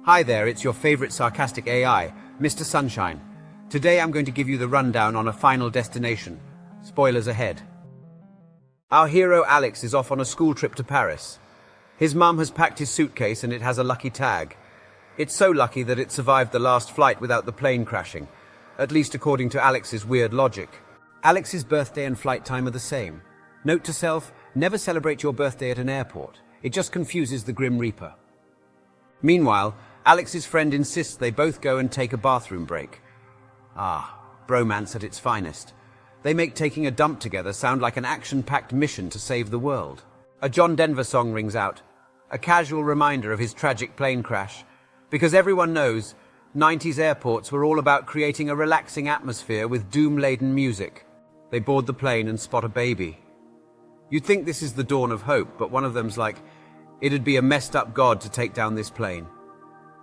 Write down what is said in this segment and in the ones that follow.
Hi there, it's your favorite sarcastic AI, Mr. Sunshine. Today I'm going to give you the rundown on a final destination. Spoilers ahead. Our hero Alex is off on a school trip to Paris. His mum has packed his suitcase and it has a lucky tag. It's so lucky that it survived the last flight without the plane crashing, at least according to Alex's weird logic. Alex's birthday and flight time are the same. Note to self, never celebrate your birthday at an airport. It just confuses the Grim Reaper. Meanwhile, Alex's friend insists they both go and take a bathroom break. Ah, bromance at its finest. They make taking a dump together sound like an action-packed mission to save the world. A John Denver song rings out, a casual reminder of his tragic plane crash, because everyone knows 90s airports were all about creating a relaxing atmosphere with doom-laden music. They board the plane and spot a baby. You'd think this is the dawn of hope, but one of them's like, it'd be a messed up god to take down this plane.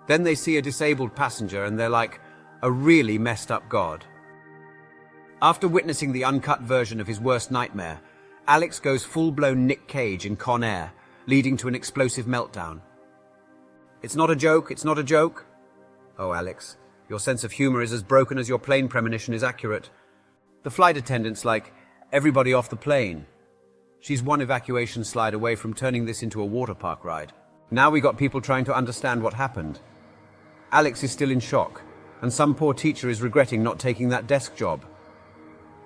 Then they see a disabled passenger and they're like, a really messed up god. After witnessing the uncut version of his worst nightmare, Alex goes full-blown Nick Cage in Con Air, leading to an explosive meltdown. It's not a joke, it's not a joke. Oh, Alex, your sense of humor is as broken as your plane premonition is accurate. The flight attendant's like, everybody off the plane. She's one evacuation slide away from turning this into a water park ride. Now we got people trying to understand what happened. Alex is still in shock, and some poor teacher is regretting not taking that desk job.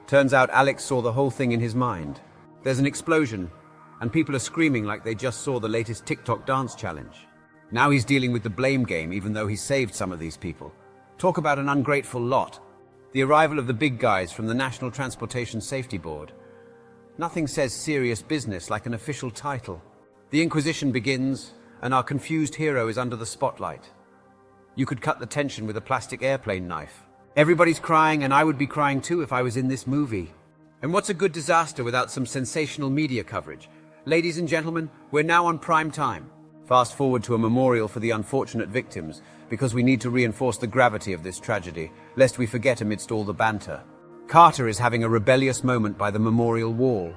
Turns out Alex saw the whole thing in his mind. There's an explosion, and people are screaming like they just saw the latest TikTok dance challenge. Now he's dealing with the blame game, even though he saved some of these people. Talk about an ungrateful lot. The arrival of the big guys from the National Transportation Safety Board. Nothing says serious business like an official title. The Inquisition begins, and our confused hero is under the spotlight. You could cut the tension with a plastic airplane knife. Everybody's crying, and I would be crying too if I was in this movie. And what's a good disaster without some sensational media coverage? Ladies and gentlemen, we're now on prime time. Fast forward to a memorial for the unfortunate victims, because we need to reinforce the gravity of this tragedy, lest we forget amidst all the banter. Carter is having a rebellious moment by the memorial wall.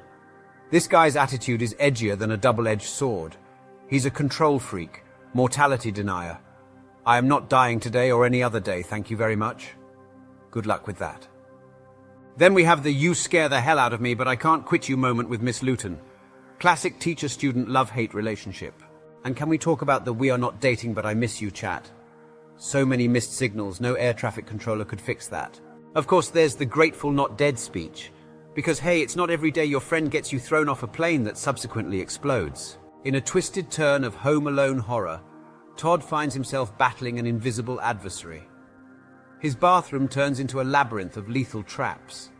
This guy's attitude is edgier than a double-edged sword. He's a control freak, mortality denier. I am not dying today or any other day, thank you very much. Good luck with that. Then we have the you scare the hell out of me but I can't quit you moment with Miss Luton. Classic teacher-student love-hate relationship. And can we talk about the we are not dating but I miss you chat? So many missed signals, no air traffic controller could fix that. Of course, there's the grateful not dead speech. Because hey, it's not every day your friend gets you thrown off a plane that subsequently explodes. In a twisted turn of Home Alone horror, Todd finds himself battling an invisible adversary. His bathroom turns into a labyrinth of lethal traps.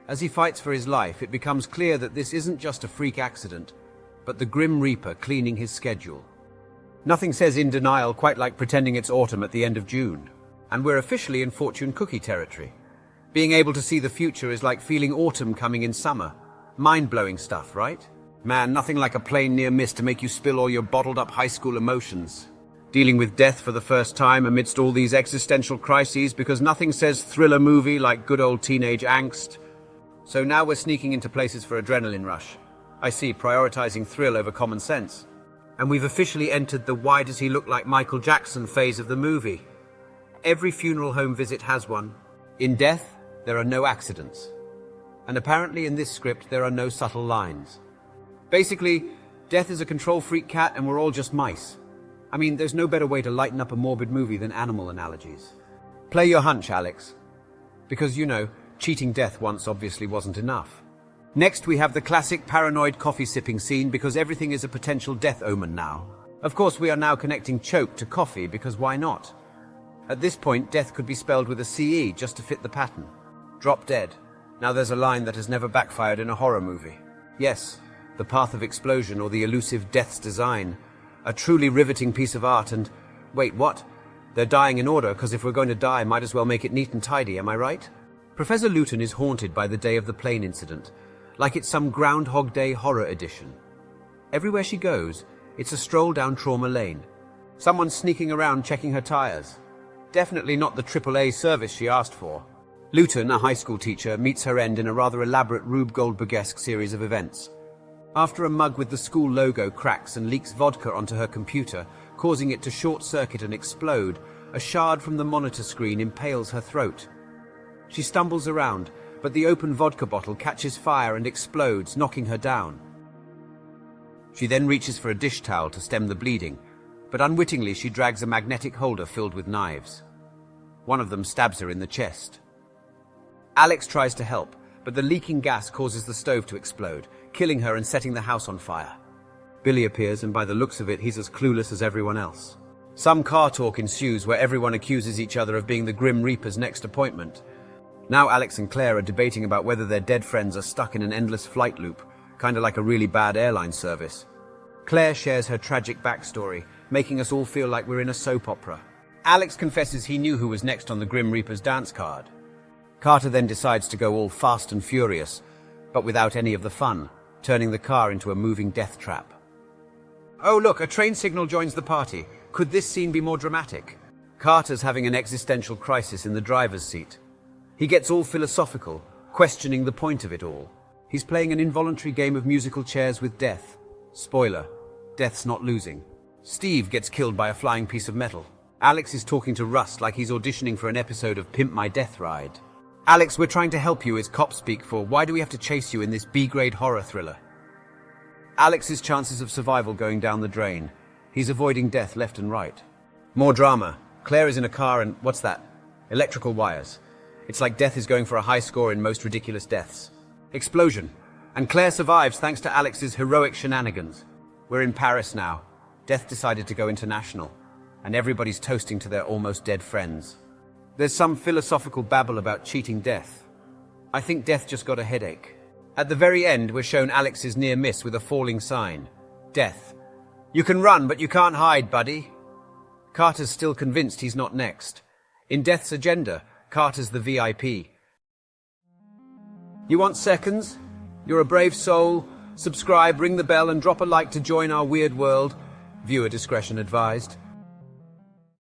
As he fights for his life, it becomes clear that this isn't just a freak accident, but the Grim Reaper cleaning his schedule. Nothing says in denial quite like pretending it's autumn at the end of June. And we're officially in fortune cookie territory. Being able to see the future is like feeling autumn coming in summer. Mind-blowing stuff, right? Man, nothing like a plane near miss to make you spill all your bottled-up high school emotions. Dealing with death for the first time amidst all these existential crises because nothing says thriller movie like good old teenage angst. So now we're sneaking into places for adrenaline rush. I see, prioritizing thrill over common sense. And we've officially entered the why does he look like Michael Jackson phase of the movie. Every funeral home visit has one. In death, there are no accidents. And apparently in this script, there are no subtle lines. Basically, death is a control freak cat and we're all just mice. I mean, there's no better way to lighten up a morbid movie than animal analogies. Play your hunch, Alex. Because, you know, cheating death once obviously wasn't enough. Next, we have the classic paranoid coffee-sipping scene because everything is a potential death omen now. Of course, we are now connecting choke to coffee because why not? At this point, death could be spelled with a CE just to fit the pattern. Drop dead. Now there's a line that has never backfired in a horror movie. Yes, the path of explosion or the elusive death's design. A truly riveting piece of art and... Wait, what? They're dying in order because if we're going to die, might as well make it neat and tidy, am I right? Professor Luton is haunted by the day of the plane incident, like it's some Groundhog Day horror edition. Everywhere she goes, it's a stroll down trauma lane. Someone's sneaking around checking her tires. Definitely not the AAA service she asked for. Luton, a high school teacher, meets her end in a rather elaborate Rube Goldberg-esque series of events. After a mug with the school logo cracks and leaks vodka onto her computer, causing it to short-circuit and explode. A shard from the monitor screen impales her throat. She stumbles around, but the open vodka bottle catches fire and explodes, knocking her down. She then reaches for a dish towel to stem the bleeding, but unwittingly she drags a magnetic holder filled with knives. One of them stabs her in the chest. Alex tries to help, but the leaking gas causes the stove to explode, killing her and setting the house on fire. Billy appears, and by the looks of it, he's as clueless as everyone else. Some car talk ensues where everyone accuses each other of being the Grim Reaper's next appointment. Now Alex and Claire are debating about whether their dead friends are stuck in an endless flight loop, kinda like a really bad airline service. Claire shares her tragic backstory, making us all feel like we're in a soap opera. Alex confesses he knew who was next on the Grim Reaper's dance card. Carter then decides to go all fast and furious, but without any of the fun, turning the car into a moving death trap. Oh look, a train signal joins the party. Could this scene be more dramatic? Carter's having an existential crisis in the driver's seat. He gets all philosophical, questioning the point of it all. He's playing an involuntary game of musical chairs with death. Spoiler, death's not losing. Steve gets killed by a flying piece of metal. Alex is talking to Rust like he's auditioning for an episode of Pimp My Death Ride. Alex, we're trying to help you is cop speak for why do we have to chase you in this B-grade horror thriller? Alex's chances of survival going down the drain. He's avoiding death left and right. More drama. Claire is in a car and, what's that? Electrical wires. It's like death is going for a high score in most ridiculous deaths. Explosion. And Claire survives thanks to Alex's heroic shenanigans. We're in Paris now. Death decided to go international, and everybody's toasting to their almost dead friends. There's some philosophical babble about cheating death. I think death just got a headache. At the very end, we're shown Alex's near miss with a falling sign. Death. You can run, but you can't hide, buddy. Carter's still convinced he's not next. In Death's agenda, Carter's the VIP. You want seconds? You're a brave soul. Subscribe, ring the bell, and drop a like to join our weird world. Viewer discretion advised.